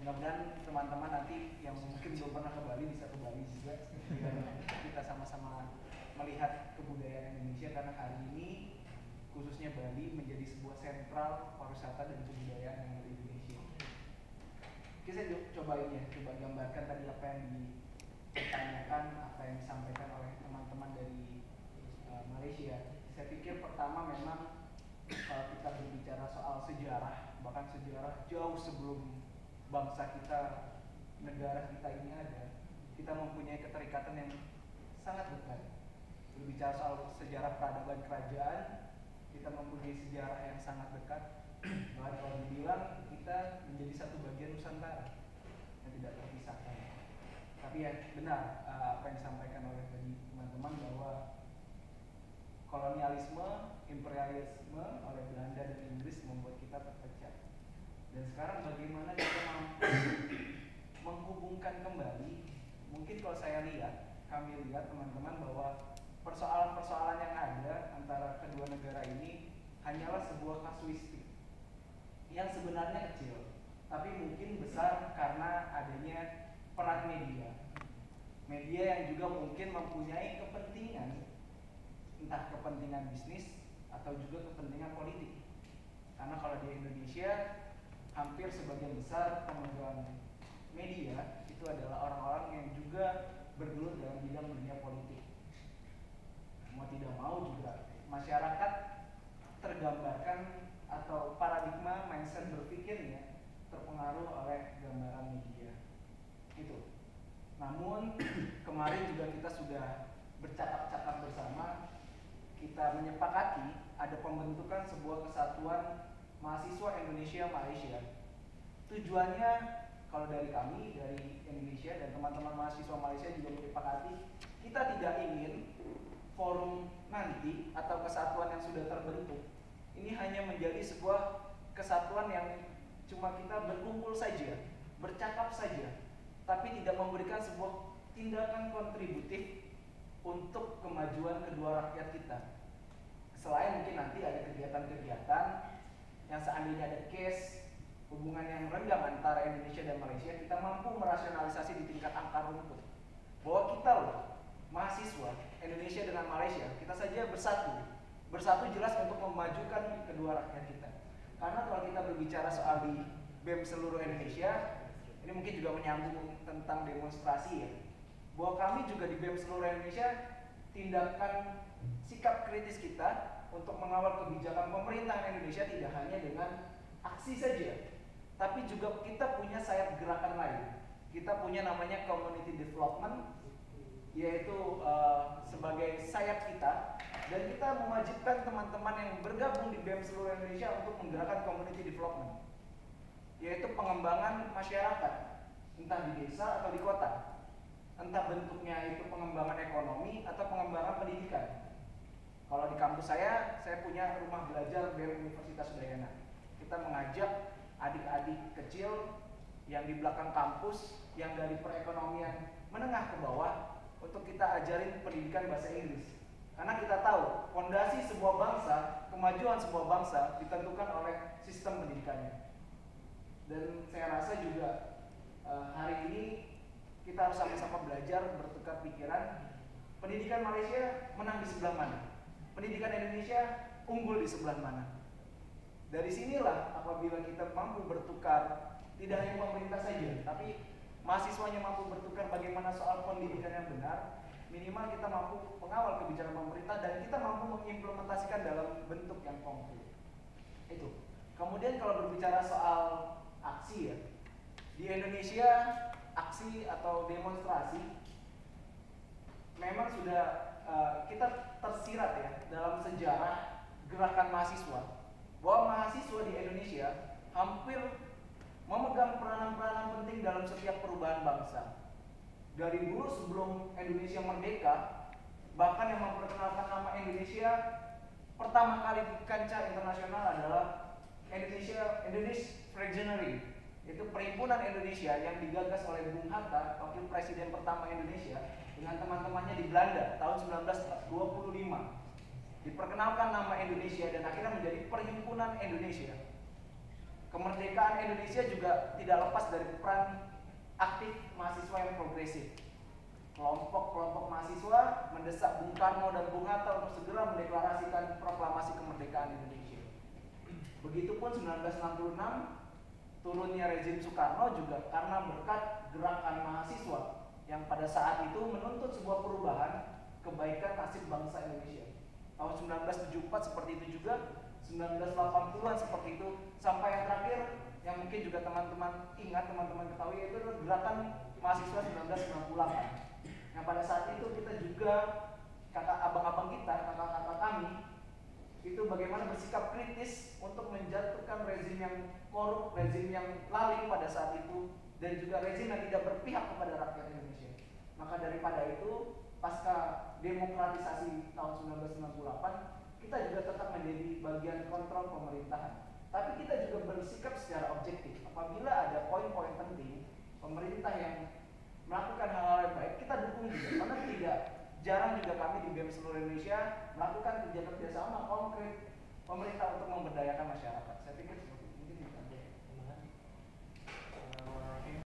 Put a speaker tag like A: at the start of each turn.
A: Mudah-mudahan teman-teman nanti yang mungkin belum pernah ke Bali bisa ke Bali juga, biar kita sama-sama melihat kebudayaan Indonesia, karena hari ini khususnya Bali menjadi sebuah sentral pariwisata dan kebudayaan yang ada di Indonesia. Oke, saya coba gambarkan tadi apa yang ditanyakan, apa yang disampaikan oleh teman-teman dari Malaysia. Saya pikir pertama memang kalau kita berbicara soal sejarah, bahkan sejarah jauh sebelum bangsa kita, negara kita ini ada, kita mempunyai keterikatan yang sangat dekat. Berbicara soal sejarah peradaban kerajaan, kita mempunyai sejarah yang sangat dekat. Bahkan kalau dibilang kita menjadi satu bagian Nusantara yang tidak terpisahkan. Tapi ya benar apa yang disampaikan oleh tadi teman-teman bahwa kolonialisme, imperialisme oleh Belanda dan Inggris membuat kita terpecah. Dan sekarang bagaimana kita mampu menghubungkan kembali? Mungkin kalau kami lihat teman-teman bahwa persoalan-persoalan yang ada antara kedua negara ini hanyalah sebuah kasuistik yang sebenarnya kecil, tapi mungkin besar karena adanya peran media. Media yang juga mungkin mempunyai kepentingan, entah kepentingan bisnis atau juga kepentingan politik. Karena kalau di Indonesia hampir sebagian besar pemegang media itu adalah orang-orang yang juga bergelut dalam bidang dunia politik. Mau tidak mau juga masyarakat tergambarkan atau paradigma mindset berpikirnya terpengaruh oleh gambaran media. Itu. Namun kemarin juga kita sudah bercakap-cakap bersama, kita menyepakati ada pembentukan sebuah kesatuan mahasiswa Indonesia Malaysia. Tujuannya kalau dari kami, dari Indonesia dan teman-teman mahasiswa Malaysia juga menyepakati, kita tidak ingin forum nanti atau kesatuan yang sudah terbentuk ini hanya menjadi sebuah kesatuan yang cuma kita berkumpul saja, bercakap saja, tapi tidak memberikan sebuah tindakan kontributif untuk kemajuan kedua rakyat kita. Selain mungkin nanti ada kegiatan-kegiatan yang seandainya ada case hubungan yang renggang antara Indonesia dan Malaysia, kita mampu merasionalisasi di tingkat akar rumput bahwa kita loh, mahasiswa Indonesia dengan Malaysia, kita saja bersatu jelas untuk memajukan kedua rakyat kita. Karena kalau kita berbicara soal di BEM seluruh Indonesia, ini mungkin juga menyambung tentang demonstrasi ya, bahwa kami juga di BEM seluruh Indonesia, tindakan sikap kritis kita untuk mengawal kebijakan pemerintah Indonesia tidak hanya dengan aksi saja, tapi juga kita punya sayap gerakan lain. Kita punya namanya community development, yaitu sebagai sayap kita, dan kita mewajibkan teman-teman yang bergabung di BEM seluruh Indonesia untuk menggerakkan community development, yaitu pengembangan masyarakat, entah di desa atau di kota, entah bentuknya itu pengembangan ekonomi atau pengembangan pendidikan. Kalau di kampus saya punya rumah belajar BEM Universitas Udayana. Kita mengajak adik-adik kecil yang di belakang kampus, yang dari perekonomian menengah ke bawah, untuk kita ajarin pendidikan bahasa Inggris. Karena kita tahu fondasi sebuah bangsa, kemajuan sebuah bangsa ditentukan oleh sistem pendidikannya. Dan saya rasa juga hari ini kita harus sama-sama belajar, bertukar pikiran. Pendidikan Malaysia menang di sebelah mana? Pendidikan Indonesia unggul di sebelah mana? Dari sinilah apabila kita mampu bertukar, tidak hanya pemerintah saja, tapi mahasiswanya mampu bertukar bagaimana soal pendidikan yang benar, minimal kita mampu mengawal kebijakan pemerintah dan kita mampu mengimplementasikan dalam bentuk yang konkret. Itu. Kemudian kalau berbicara soal aksi ya, di Indonesia aksi atau demonstrasi memang sudah kita tersirat ya dalam sejarah gerakan mahasiswa, bahwa mahasiswa di Indonesia hampir memegang peranan-peranan penting dalam setiap perubahan bangsa. Dari dulu sebelum Indonesia merdeka, bahkan yang memperkenalkan nama Indonesia pertama kali di kancah internasional adalah Indonesian Fractionary, itu perhimpunan Indonesia yang digagas oleh Bung Hatta, wakil presiden pertama Indonesia, dengan teman-temannya di Belanda tahun 1925. Diperkenalkan nama Indonesia dan akhirnya menjadi Perhimpunan Indonesia. kemerdekaan Indonesia juga tidak lepas dari peran aktif mahasiswa yang progresif. Kelompok-kelompok mahasiswa mendesak Bung Karno dan Bung Hatta untuk segera mendeklarasikan proklamasi kemerdekaan Indonesia. Begitupun 1966, turunnya rezim Soekarno juga karena berkat gerakan mahasiswa yang pada saat itu menuntut sebuah perubahan kebaikan nasib bangsa Indonesia. Tahun 1974 seperti itu juga, 1980-an seperti itu, sampai yang terakhir yang mungkin juga teman-teman ingat, teman-teman ketahui, yaitu gerakan mahasiswa 1998. Yang pada saat itu kita juga, kakak abang-abang kita, kakak-kakak kami, itu bagaimana bersikap kritis untuk menjatuhkan rezim yang korup, rezim yang lalim pada saat itu, dan juga rezim yang tidak berpihak kepada rakyat Indonesia. Maka daripada itu, pasca demokratisasi tahun 1998, kita juga tetap menjadi bagian kontrol pemerintahan. Tapi kita juga bersikap secara objektif. Apabila ada poin-poin penting, pemerintah yang melakukan hal-hal yang baik, kita dukung juga. Karena tidak jarang juga kami di BEM seluruh Indonesia melakukan kerja-kerja sama konkret pemerintah untuk memberdayakan masyarakat. Saya pikir seperti itu.